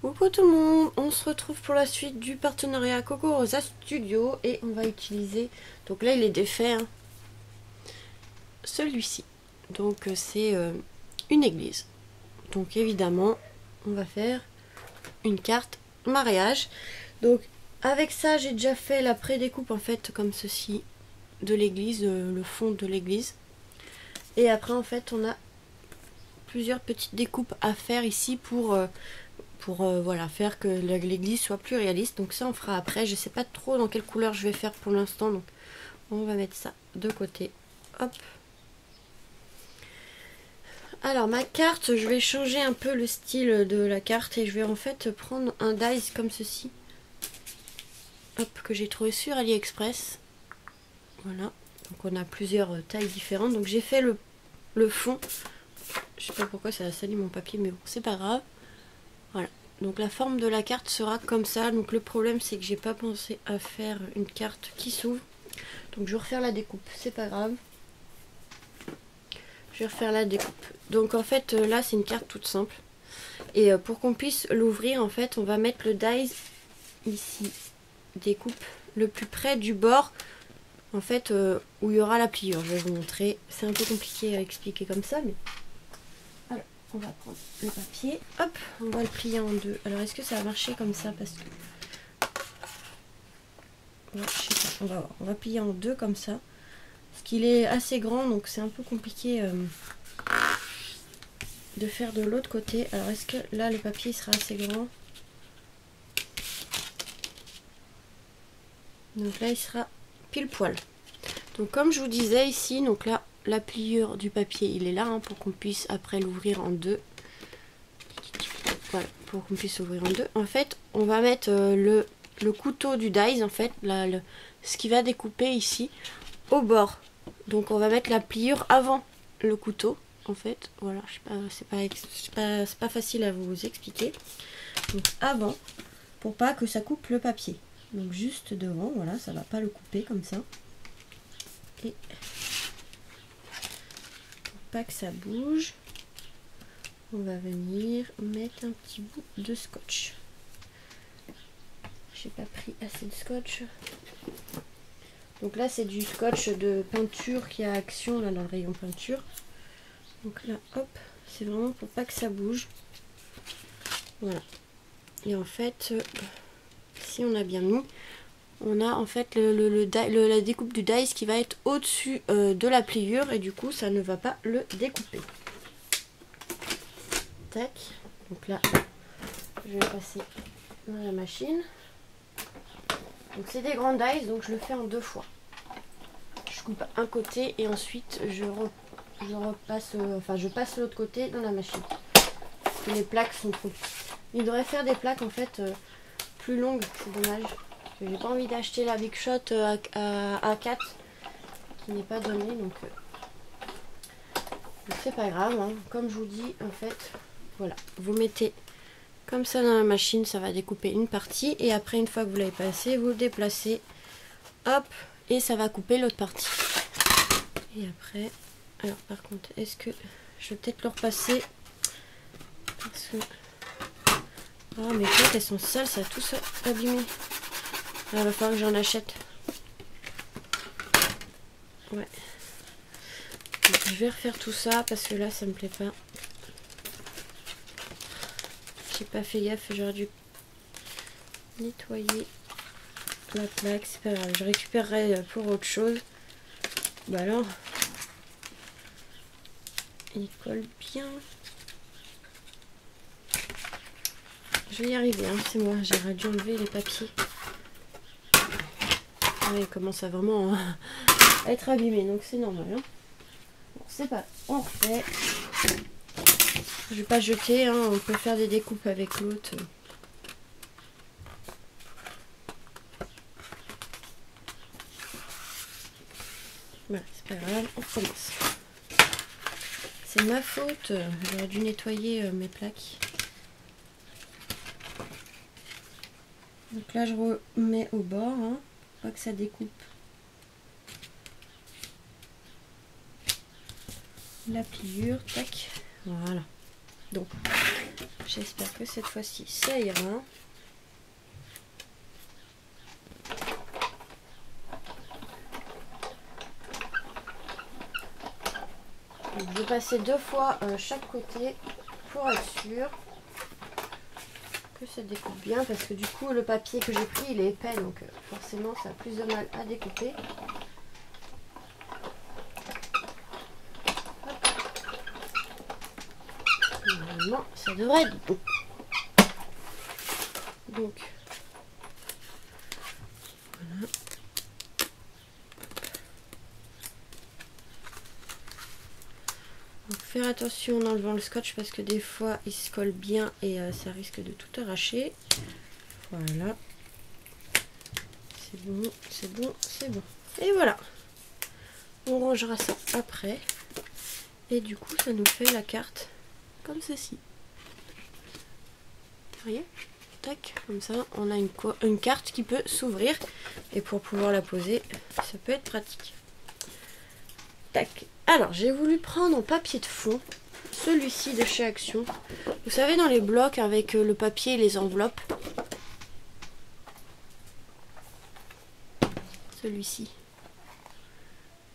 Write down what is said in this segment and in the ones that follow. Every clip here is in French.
Coucou tout le monde, on se retrouve pour la suite du partenariat Coco Rosa Studio et on va utiliser, donc là il est défait, hein, celui-ci. Donc c'est une église. Donc évidemment on va faire une carte mariage. Donc avec ça j'ai déjà fait la pré-découpe en fait comme ceci de l'église, le fond de l'église. Et après en fait on a plusieurs petites découpes à faire ici pour voilà, faire que l'église soit plus réaliste. Donc ça on fera après, je sais pas trop dans quelle couleur je vais faire pour l'instant, donc on va mettre ça de côté. Hop. Alors ma carte, je vais changer un peu le style de la carte et je vais en fait prendre un dies comme ceci. Hop, que j'ai trouvé sur AliExpress. Voilà, donc on a plusieurs tailles différentes. Donc j'ai fait le fond. Je sais pas pourquoi ça a sali mon papier, mais bon, c'est pas grave. Voilà, donc la forme de la carte sera comme ça. Donc le problème c'est que j'ai pas pensé à faire une carte qui s'ouvre. Donc je vais refaire la découpe, c'est pas grave. Je vais refaire la découpe. Donc en fait là c'est une carte toute simple. Et pour qu'on puisse l'ouvrir en fait on va mettre le dies ici. Découpe le plus près du bord en fait où il y aura la pliure. Je vais vous montrer. C'est un peu compliqué à expliquer comme ça mais... Alors, on va prendre le papier, hop, on va le plier en deux. Alors, est-ce que ça va marcher comme ça? Parce que... Ouais, je sais pas, on va voir. On va plier en deux comme ça. Parce qu'il est assez grand, donc c'est un peu compliqué de faire de l'autre côté. Alors, est-ce que là, le papier sera assez grand? Donc là, il sera pile poil. Donc, comme je vous disais ici, donc là, la pliure du papier, il est là, hein, pour qu'on puisse après l'ouvrir en deux. Voilà, pour qu'on puisse ouvrir en deux. En fait, on va mettre le couteau du dies, en fait, ce qui va découper ici, au bord. Donc on va mettre la pliure avant le couteau, en fait. Voilà, je sais pas, c'est pas facile à vous expliquer. Donc avant, pour pas que ça coupe le papier. Donc juste devant, voilà, ça va pas le couper comme ça. Et pour pas que ça bouge, on va venir mettre un petit bout de scotch. J'ai pas pris assez de scotch. Donc là c'est du scotch de peinture qui a action là dans le rayon peinture. Donc là hop, c'est vraiment pour pas que ça bouge. Voilà. Et en fait, si on a bien mis, on a en fait la découpe du dies qui va être au-dessus de la pliure et du coup ça ne va pas le découper. Tac. Donc là, je vais passer dans la machine. Donc c'est des grands dies, donc je le fais en deux fois. Je coupe un côté et ensuite je passe l'autre côté dans la machine. Parce que les plaques sont trop petites. Il devrait faire des plaques en fait plus longues, c'est dommage. J'ai pas envie d'acheter la Big Shot à 4 qui n'est pas donnée, donc c'est pas grave, hein. Comme je vous dis, en fait, voilà, vous mettez comme ça dans la machine, ça va découper une partie et après une fois que vous l'avez passé, vous le déplacez, hop, et ça va couper l'autre partie. Et après, alors par contre, est-ce que je vais peut-être le repasser parce que oh, mes plaques elles sont sales, ça a tout abîmé. Il va falloir que j'en achète. Ouais. Donc, je vais refaire tout ça parce que là ça me plaît pas. J'ai pas fait gaffe, j'aurais dû nettoyer la plaque, c'est pas grave, je récupérerai pour autre chose. Bah alors, il colle bien. Je vais y arriver, hein, c'est moi, j'aurais dû enlever les papiers. Ouais, il commence à vraiment être abîmé, donc c'est normal. Hein. Bon, c'est pas, on refait. Je vais pas jeter, hein, on peut faire des découpes avec l'autre. Voilà, c'est pas grave, on recommence. C'est ma faute, j'aurais dû nettoyer mes plaques. Donc là je remets au bord, hein, pour pas que ça découpe. La pliure, tac, voilà. Donc J'espère que cette fois-ci ça ira. Donc, je vais passer 2 fois chaque côté pour être sûr que ça découpe bien, parce que du coup le papier que j'ai pris il est épais, donc forcément ça a plus de mal à découper. Normalement ça devrait être bon. Donc voilà. Donc, faire attention en enlevant le scotch parce que des fois il se colle bien et ça risque de tout arracher. Voilà. C'est bon, c'est bon, c'est bon. Et voilà. On rangera ça après. Et du coup ça nous fait la carte comme ceci. Vous voyez? Tac, comme ça on a une carte qui peut s'ouvrir. Et pour pouvoir la poser, ça peut être pratique. Tac. Alors, j'ai voulu prendre en papier de fond, celui-ci de chez Action. Vous savez, dans les blocs avec le papier et les enveloppes. Celui-ci.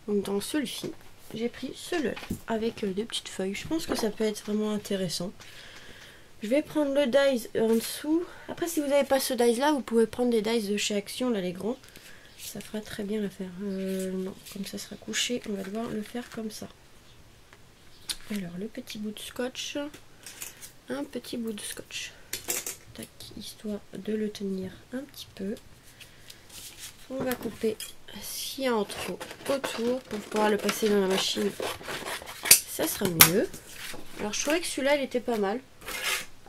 Donc, dans celui-ci, j'ai pris celui-là avec des petites feuilles. Je pense que ça peut être vraiment intéressant. Je vais prendre le dies en dessous. Après, si vous n'avez pas ce dies-là, vous pouvez prendre des dies de chez Action, là, les grands. Ça fera très bien l'affaire. Non, comme ça sera couché, on va devoir le faire comme ça. Alors, le petit bout de scotch. Un petit bout de scotch. Tac, histoire de le tenir un petit peu. On va couper s'il y a en trop autour pour pouvoir le passer dans la machine. Ça sera mieux. Alors, je trouvais que celui-là, il était pas mal.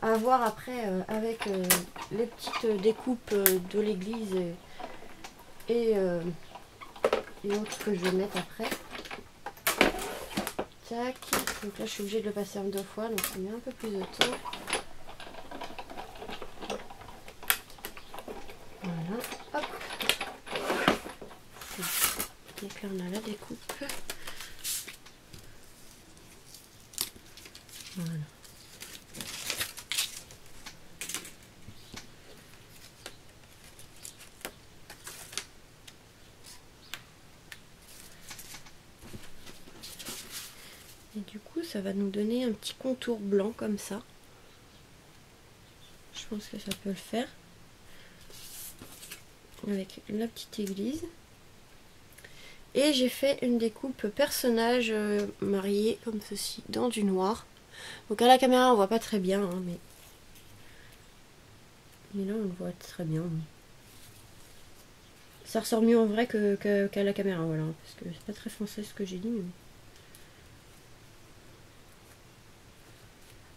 À voir après avec les petites découpes de l'église et autres que je vais mettre après. Tac. Donc là je suis obligée de le passer en 2 fois, donc ça met un peu plus de temps. Voilà. Hop. Donc là on a la découpe. Voilà. Et du coup, ça va nous donner un petit contour blanc comme ça. Je pense que ça peut le faire. Avec la petite église. Et j'ai fait une découpe personnage marié comme ceci, dans du noir. Donc à la caméra, on voit pas très bien, hein, mais là, on le voit très bien. Ça ressort mieux en vrai qu'à la caméra, voilà. Parce que c'est pas très foncé ce que j'ai dit. Mais...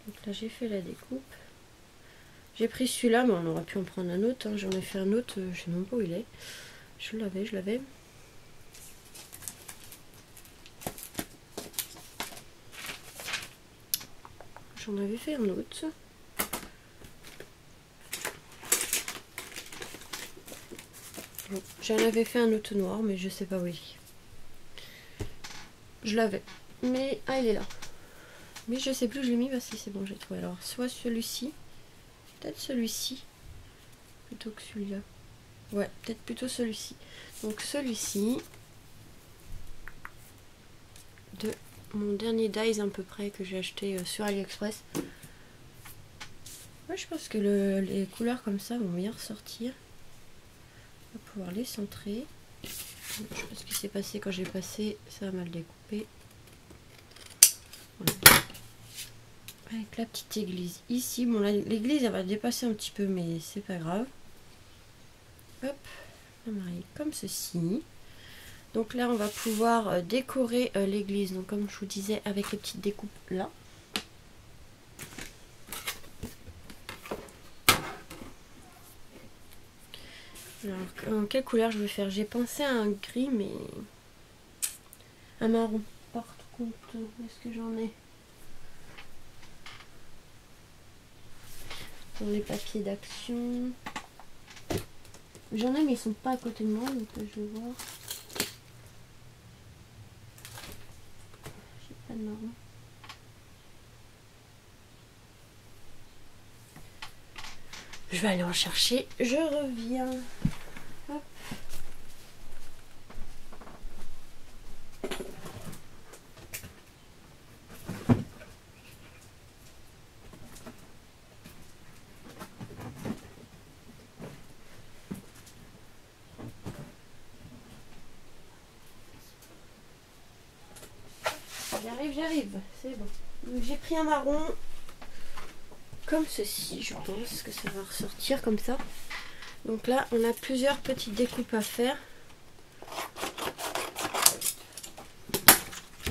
Donc là j'ai fait la découpe. J'ai pris celui-là, mais on aurait pu en prendre un autre. Hein. J'en ai fait un autre, je sais même pas où il est. Je l'avais. J'en avais fait un autre. Bon, j'en avais fait un autre noir, mais je sais pas où il est. Je l'avais. Mais, ah, il est là. Mais je sais plus où je l'ai mis, parce que c'est bon, j'ai trouvé. Alors, soit celui-ci, peut-être celui-ci, plutôt que celui-là. Ouais, peut-être plutôt celui-ci. Donc celui-ci, de mon dernier dies à peu près que j'ai acheté sur AliExpress. Ouais, je pense que les couleurs comme ça vont bien ressortir. On va pouvoir les centrer. Je sais pas ce qui s'est passé quand j'ai passé, ça a mal découpé. Voilà. Avec la petite église ici. Bon, l'église elle va dépasser un petit peu, mais c'est pas grave. Hop, on marie comme ceci. Donc là, on va pouvoir décorer l'église. Donc comme je vous disais, avec les petites découpes là. Alors, en quelle couleur je vais faire? J'ai pensé à un gris, mais un marron. Par contre, est-ce que j'en ai? Dans les papiers d'Action. J'en ai, mais ils sont pas à côté de moi, donc je vais voir. J'ai pas de marron. Je vais aller en chercher, je reviens. Hop. J'arrive, c'est bon. J'ai pris un marron comme ceci, je pense que ça va ressortir comme ça. Donc là, on a plusieurs petites découpes à faire.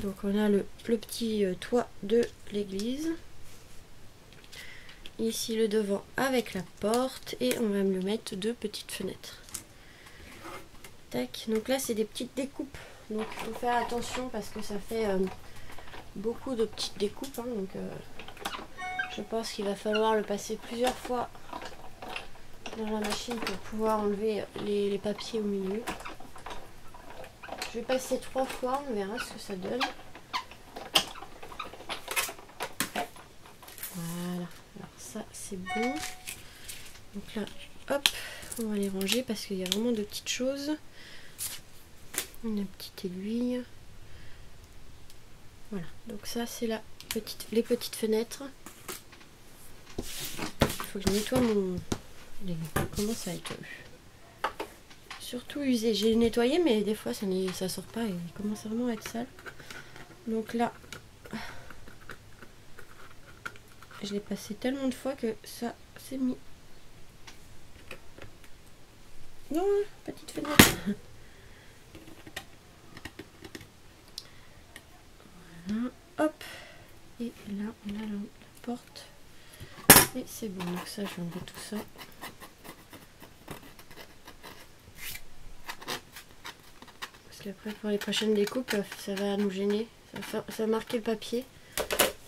Donc on a le petit toit de l'église. Ici le devant avec la porte et on va me le mettre deux petites fenêtres. Tac, donc là c'est des petites découpes. Donc il faut faire attention parce que ça fait beaucoup de petites découpes. Hein, donc je pense qu'il va falloir le passer plusieurs fois dans la machine pour pouvoir enlever les papiers au milieu. Je vais passer 3 fois, on verra ce que ça donne. Voilà, alors ça c'est bon. Donc là, hop, on va les ranger parce qu'il y a vraiment de petites choses. Une petite aiguille. Voilà, donc ça c'est les petites fenêtres. Il faut que je nettoie mon... Comment ça a été surtout usé. J'ai nettoyé mais des fois ça sort pas et il commence vraiment à être sale. Donc là, je l'ai passé tellement de fois que ça s'est mis. Non, petite fenêtre. Voilà, hop. Et là, on a la porte. Et c'est bon, donc ça, je vais enlever tout ça. Parce qu'après, pour les prochaines découpes, ça va nous gêner. Ça va marquer le papier.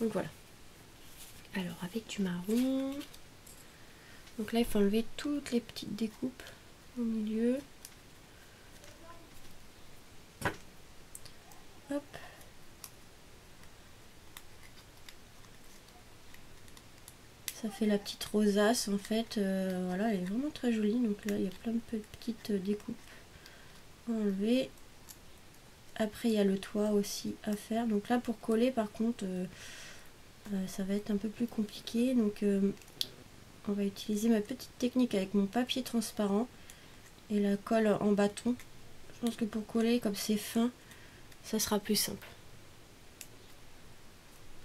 Donc voilà. Alors, avec du marron. Donc là, il faut enlever toutes les petites découpes au milieu. Hop. Ça fait la petite rosace en fait. Voilà, elle est vraiment très jolie. Donc là, il y a plein de petites découpes à enlever. Après, il y a le toit aussi à faire. Donc là, pour coller, par contre, ça va être un peu plus compliqué. Donc, on va utiliser ma petite technique avec mon papier transparent et la colle en bâton. Je pense que pour coller, comme c'est fin, ça sera plus simple.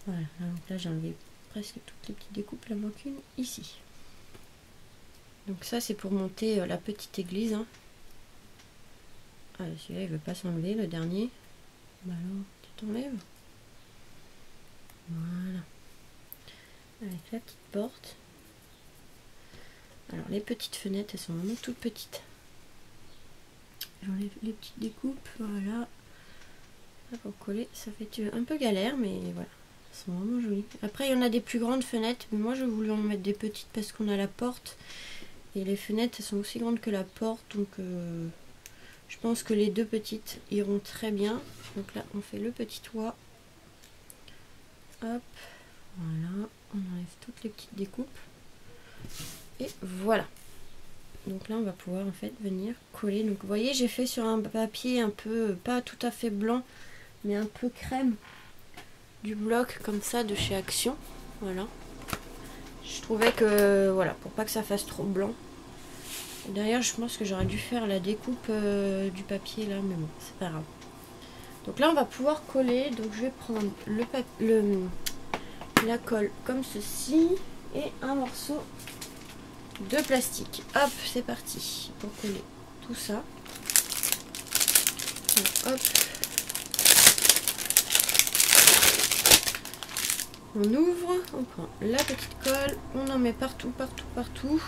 Voilà, donc là j'ai enlevé presque toutes les petites découpes, il en manque une ici. Donc ça c'est pour monter la petite église. Hein. Ah, celui-là il veut pas s'enlever, le dernier. Bah alors, tu t'enlèves. Voilà. Avec la petite porte. Alors les petites fenêtres, elles sont vraiment toutes petites. J'enlève les petites découpes, voilà. Là, pour coller, ça fait un peu galère, mais voilà. Elles sont vraiment jolies. Après, il y en a des plus grandes fenêtres, mais moi, je voulais en mettre des petites parce qu'on a la porte. Et les fenêtres, elles sont aussi grandes que la porte, donc je pense que les deux petites iront très bien. Donc là, on fait le petit toit. Hop, voilà. On enlève toutes les petites découpes. Et voilà. Donc là, on va pouvoir en fait venir coller. Donc vous voyez, j'ai fait sur un papier un peu, pas tout à fait blanc, mais un peu crème, du bloc comme ça de chez Action. Voilà. Je trouvais que, voilà, pour pas que ça fasse trop blanc. Derrière, je pense que j'aurais dû faire la découpe du papier là, mais bon, c'est pas grave. Donc là, on va pouvoir coller. Donc je vais prendre la colle comme ceci et un morceau de plastique. Hop, c'est parti pour coller tout ça. Donc, hop. On ouvre, on prend la petite colle, on en met partout, partout, partout.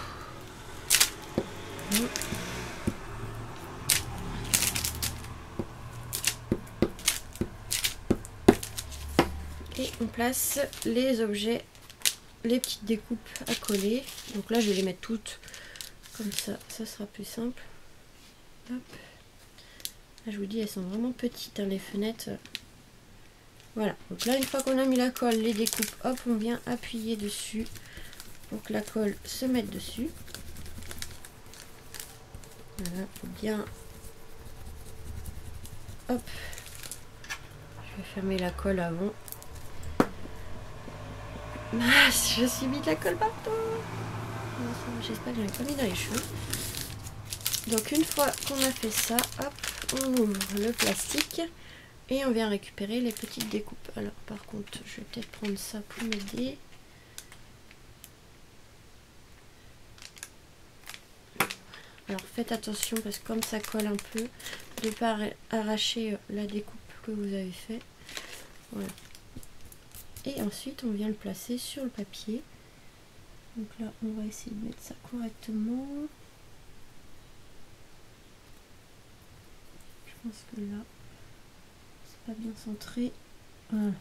Et on place les objets, les petites découpes à coller. Donc là, je vais les mettre toutes comme ça, ça sera plus simple. Hop. Là, je vous dis, elles sont vraiment petites, hein, les fenêtres. Voilà, donc là, une fois qu'on a mis la colle, les découpes, hop, on vient appuyer dessus pour que la colle se mette dessus. Voilà, faut bien. Hop. Je vais fermer la colle avant. Ah, je suis mis de la colle partout. J'espère que je n'ai pas mis dans les cheveux. Donc une fois qu'on a fait ça, hop, on ouvre le plastique et on vient récupérer les petites découpes. Alors par contre, je vais peut-être prendre ça pour m'aider. Alors faites attention parce que comme ça colle un peu, de ne pas arracher la découpe que vous avez fait. Voilà. Et ensuite on vient le placer sur le papier. Donc là on va essayer de mettre ça correctement. Je pense que là c'est pas bien centré. Voilà.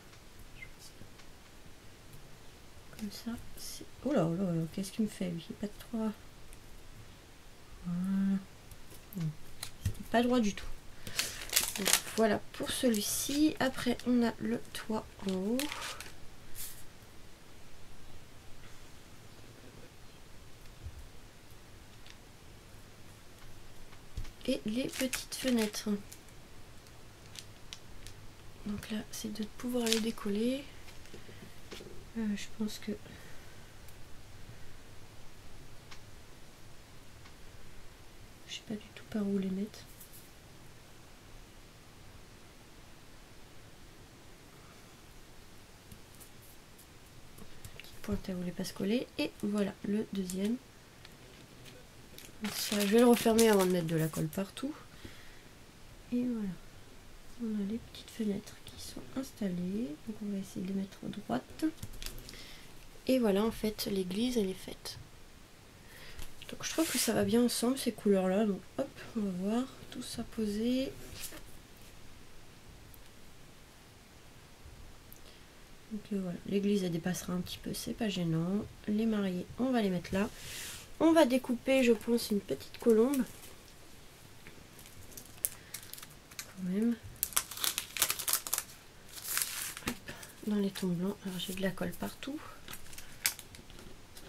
Comme ça. Oh là, oh là, oh là, qu'est-ce qu'il me fait lui? Pas de 3. Voilà. C'est pas droit du tout. Donc, voilà pour celui-ci. Après on a le toit en haut. Et les petites fenêtres. Donc là c'est de pouvoir les décoller. Je pense que je sais pas du tout par où les mettre. Petite pointe à où les pas se coller. Et voilà le deuxième. Ça, je vais le refermer avant de mettre de la colle partout. Et voilà. On a les petites fenêtres qui sont installées. Donc on va essayer de les mettre à droite. Et voilà, en fait, l'église elle est faite. Donc je trouve que ça va bien ensemble ces couleurs là. Donc hop, on va voir tout ça posé. Donc voilà, l'église elle dépassera un petit peu, c'est pas gênant. Les mariés, on va les mettre là. On va découper, je pense, une petite colombe. Quand même. Hop, dans les tons blancs. Alors j'ai de la colle partout.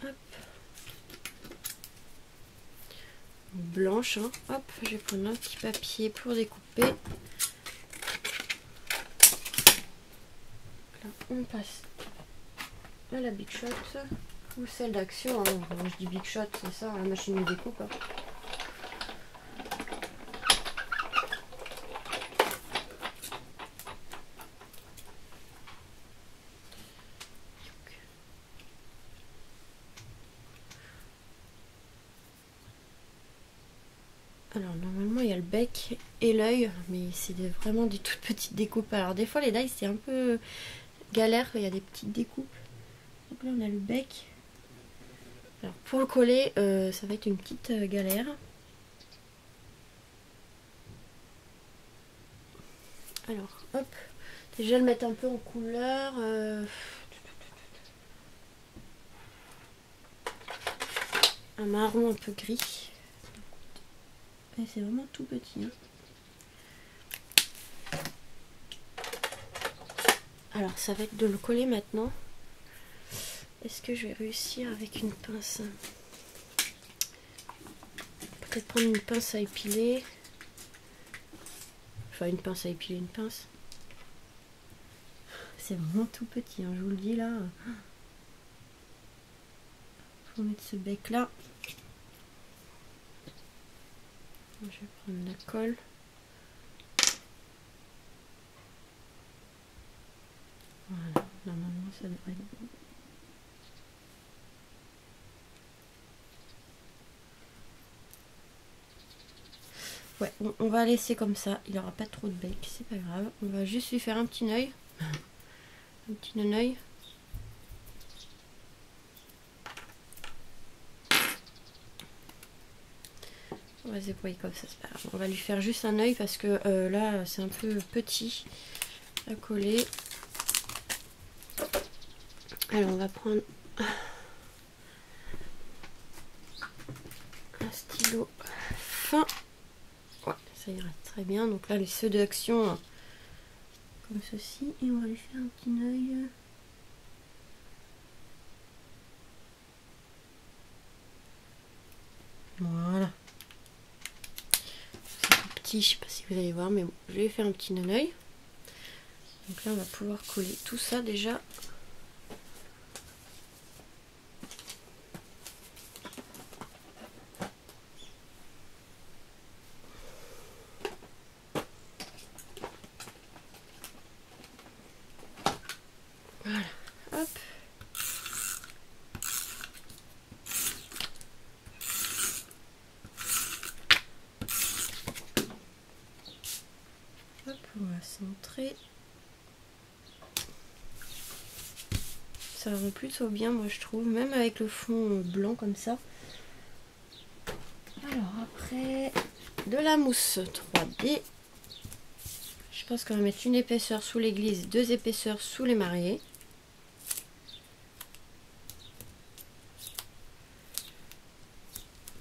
Hop. Blanche, hein. Hop, je vais prendre un petit papier pour découper. Là, on passe à la Big Shot ou celle d'Action. Hein. Je dis Big Shot, c'est ça, la machine de découpe. Hein. Alors normalement il y a le bec et l'œil, mais c'est vraiment des toutes petites découpes. Alors des fois les dies c'est un peu galère, il y a des petites découpes. Donc là on a le bec. Alors pour le coller, ça va être une petite galère. Alors hop, déjà le mettre un peu en couleur. Un marron un peu gris. Et c'est vraiment tout petit. Hein. Alors ça va être de le coller maintenant. Est-ce que je vais réussir avec une pince? Peut-être prendre une pince à épiler. Enfin une pince à épiler, une pince. C'est vraiment tout petit, hein, je vous le dis là. Faut mettre ce bec là. Je vais prendre la colle. Voilà, normalement ça devrait être bon. Ouais, on va laisser comme ça, il n'aura pas trop de bec, c'est pas grave. On va juste lui faire un petit œil. Un petit non-œil. On va se débrouiller comme ça, c'est pas grave. On va lui faire juste un œil parce que là c'est un peu petit à coller. Alors on va prendre un stylo fin. Ouais, ça ira très bien. Donc là les ceux d'Action comme ceci et on va lui faire un petit œil. partie, je sais pas si vous allez voir, mais bon, je lui ai fait un petit non-œil. Donc là on va pouvoir coller tout ça déjà. Voilà, hop. Hop, on va centrer. Ça rend plutôt bien, moi je trouve, même avec le fond blanc comme ça. Alors après, de la mousse 3D. Je pense qu'on va mettre une épaisseur sous l'église, 2 épaisseurs sous les mariés.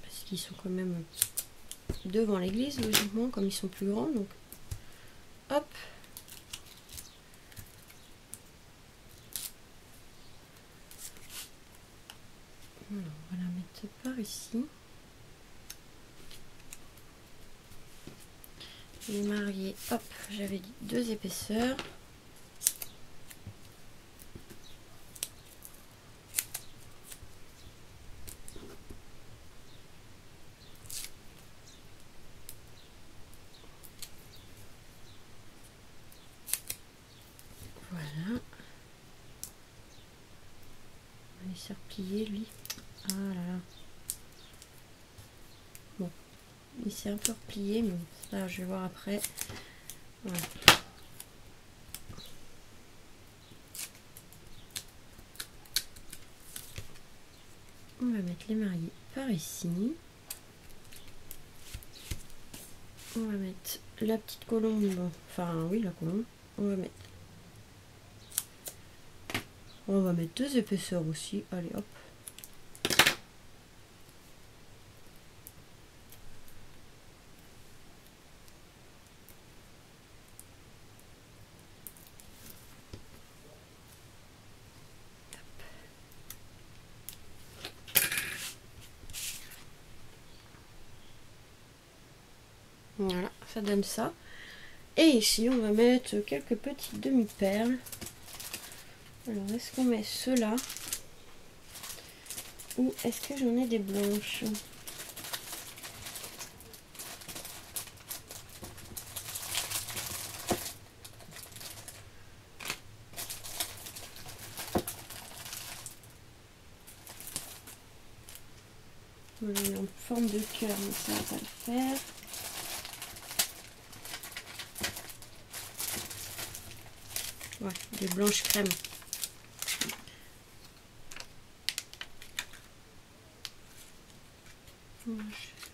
Parce qu'ils sont quand même devant l'église, logiquement, comme ils sont plus grands. Donc, hop. Alors, on va la mettre par ici. Les mariés, hop, j'avais dit 2 épaisseurs. Voilà. On va laisser replier lui. Ah là là. Bon, il s'est un peu replié, mais ça je vais voir après. Voilà. On va mettre les mariés par ici. On va mettre la petite colombe, enfin oui la colombe. On va mettre 2 épaisseurs aussi. Allez hop. Voilà, ça donne ça. Et ici, on va mettre quelques petites demi-perles. Alors, est-ce qu'on met ceux-là? Ou est-ce que j'en ai des blanches? On va en forme de cœur, mais ça va pas le faire. Ouais, des blanches crème.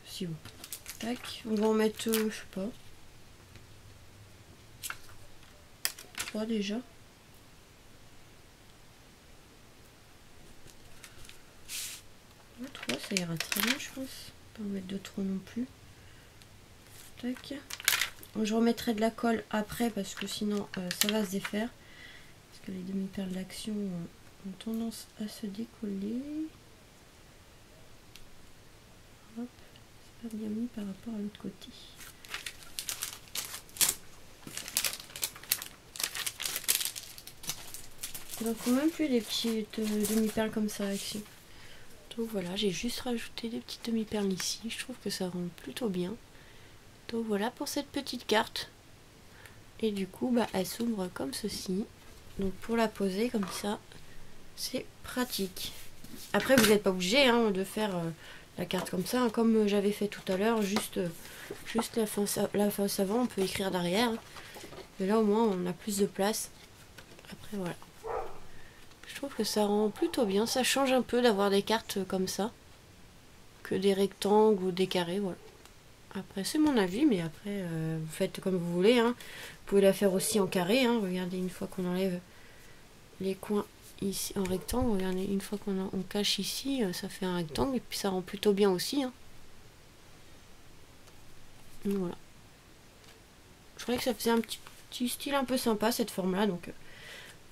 Si bon. Tac, on va en mettre, je sais pas. 3 déjà. Ouais, 3, ça ira très bien, je pense. Pas en mettre de trop non plus. Tac. Je remettrai de la colle après parce que sinon ça va se défaire. Parce que les demi-perles d'action ont tendance à se décoller. Hop, c'est pas bien mis par rapport à l'autre côté. Il n'en faut même plus des petites demi-perles comme ça ici. Donc voilà, j'ai juste rajouté des petites demi-perles ici. Je trouve que ça rend plutôt bien. Donc voilà pour cette petite carte. Et du coup, bah, elle s'ouvre comme ceci. Donc pour la poser comme ça, c'est pratique. Après, vous n'êtes pas obligé hein, de faire la carte comme ça. Hein, comme j'avais fait tout à l'heure, juste la face avant, on peut écrire derrière. Mais là, au moins, on a plus de place. Après, voilà. Je trouve que ça rend plutôt bien. Ça change un peu d'avoir des cartes comme ça. Que des rectangles ou des carrés, voilà. Après, c'est mon avis, mais après, vous faites comme vous voulez. Hein. Vous pouvez la faire aussi en carré. Hein. Regardez, une fois qu'on enlève les coins ici en rectangle, regardez, une fois qu'on cache ici, ça fait un rectangle. Et puis, ça rend plutôt bien aussi. Hein. Donc, voilà. Je croyais que ça faisait un petit style un peu sympa, cette forme-là. Donc,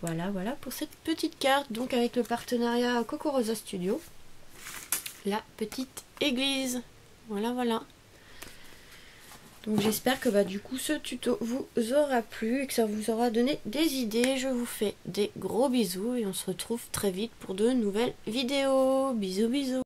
voilà pour cette petite carte. Donc, avec le partenariat Coco Rosa Studio. La petite église. Voilà. Donc j'espère que bah, du coup ce tuto vous aura plu et que ça vous aura donné des idées. Je vous fais des gros bisous et on se retrouve très vite pour de nouvelles vidéos. Bisous bisous.